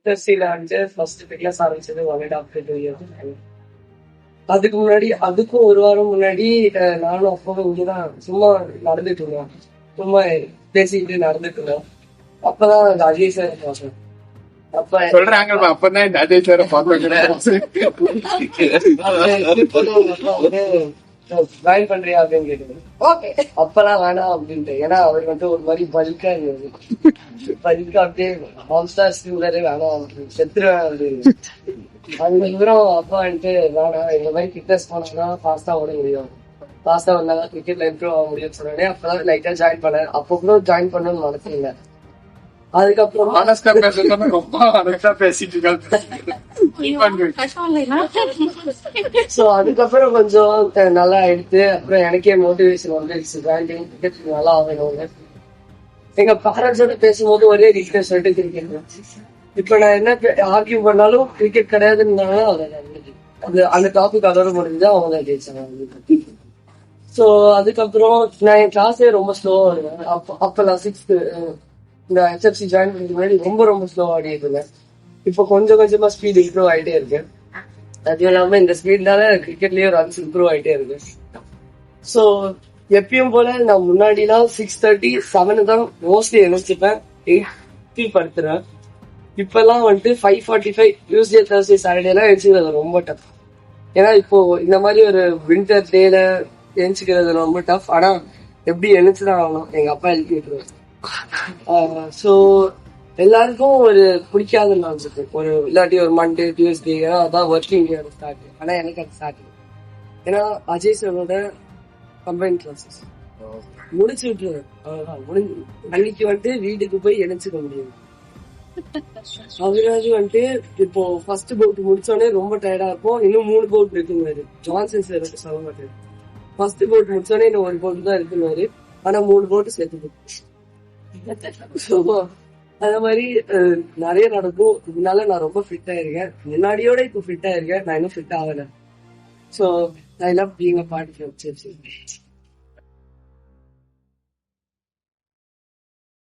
HFCல வந்து first fitness ஆரம்பிச்சது 1.5 to 2 years. அதுக்கு முன்னாடி அதுக்கும் ஒரு வாரம் முன்னாடி நானும் அப்பாவும் இங்கதான் சும்மா நடந்துட்டு இருந்தோம். சும்மா பேசிக்கிட்டு நடந்துட்டு இருந்தோம். அப்பதான் அஜய் சார் பார்த்தேன். அப்ப சொல்றாங்க அப்பதான் அஜய் சார் ஜாயின் பண்றியா அப்படின்னு கேட்டது. அப்பெல்லாம் வேணாம் அப்படின்ட்டு. ஏன்னா அவர் வந்து ஒரு மாதிரி பல்கா இருந்தது. பல்கா அப்படியே ஹால்ஸ்டார் ஸ்டூலரே வேணாம் செத்துருவேன் அப்படின்னு. அதுக்கப்புறம் அப்பா வந்துட்டு வேணாம் இந்த மாதிரி ஃபிட்னஸ் போனா ஃபாஸ்டா ஓட முடியும், ஃபாஸ்டா வந்தாதான் கிரிக்கெட்ல இம்ப்ரூவ் ஆக முடியும்னு சொன்னோடனே அப்பதான் லைட்டா ஜாயின் பண்ணேன். அப்போ கூட ஜாயின் பண்ணணும்னு மனசு இல்லை. அதுக்கப்புறம் ஆனஸ்டா பேசுறது ரொம்ப ஆனஸ்டா பேசிட்டு இருக்காங்க. சோ அதுக்கப்புறம் கொஞ்சம் நல்லா எடுத்து அப்புறம் எனக்கே மோட்டிவேஷன் வந்துருச்சு கிரிக்கெட் நல்லா ஆகணும்னு. எங்க பேரண்ட்ஸோட பேசும்போது ஒரே ரீசன் சொல்லிட்டு கிரிக்கெட். இப்ப நான் என்ன ஆர்கியூ பண்ணாலும் கிரிக்கெட் கிடையாதுன்னாலும் அது அந்த டாபிக் அதோட முடிஞ்சா அவங்க ஜெயிச்சாங்க. சோ அதுக்கப்புறம் நான் என் கிளாஸே ரொம்ப ஸ்லோவா வருவேன். அப்ப நான் 6th இந்த HFC ஜாயின் பண்ணதுக்கு முன்னாடி ரொம்ப ஸ்லோவா ஆடிட்டு இருந்தேன். இப்போ கொஞ்சம் கொஞ்சமா ஸ்பீட் இம்ப்ரூவ் ஆயிட்டே இருக்கு. அதுவும் இல்லாம இந்த ஸ்பீட்னால கிரிக்கெட்லயே ரன்ஸ் இம்ப்ரூவ் ஆயிட்டே இருக்கு. சோ எப்பயும் போல நான் முன்னாடிலாம் 6:30 7 தான் மோஸ்ட்லி எழுந்திருப்பேன். 8 படுத்துறேன். இப்பெல்லாம் வந்துட்டு 5:45 டியூஸ்டே தர்ஸ்டே சாட்டர்டே எல்லாம் எழுச்சிக்கிறது ரொம்ப டஃப். ஏன்னா இப்போ இந்த மாதிரி ஒரு வின்டர் டேல எழுச்சிக்கிறது ரொம்ப டஃப். ஆனா எப்படி எழுச்சுதான் ஆகணும். எங்க அப்பா எழுப்பி விட்டுருவாரு. சோ எல்லாருக்கும் ஒரு பிடிக்காத நாள் இருக்கு. ஒரு இல்லாட்டி ஒரு மண்டே டியூஸ்டே, ஏன்னா அதான் ஒர்க்கிங் டே ஸ்டார்ட். ஆனா எனக்கு அது ஸ்டார்ட் ஏன்னா அஜய் சாரோட கம்பைன் கிளாஸஸ் முடிச்சு விட்டுருவேன். அவ்வளவுதான் முடிஞ்சு. அன்னைக்கு வந்துட்டு வீட்டுக்கு போய் இணைச்சுக்க முடியும். அவராஜ் வந்துட்டு இப்போ ஃபர்ஸ்ட் பவுட் முடிச்சோடனே ரொம்ப டயர்டா இருக்கும். இன்னும் 3 பவுட் இருக்குங்காரு. ஜான்சன் சார் வந்து சொல்ல மாட்டாரு. ஃபர்ஸ்ட் பவுட் முடிச்சோடனே இன்னும் 1 பவுட் தான் இருக்குங்காரு. ஆனா 3 பவுட் சேர்த்து அந்த மாதிரி நிறைய நடக்கும். இதனால நான் ரொம்ப ஃபிட் ஆயிருக்கேன். முன்னாடியோட இப்போ ஃபிட் ஆயிருக்கேன். நான் இன்னும் ஃபிட் ஆகல. So I love being a part of HFC.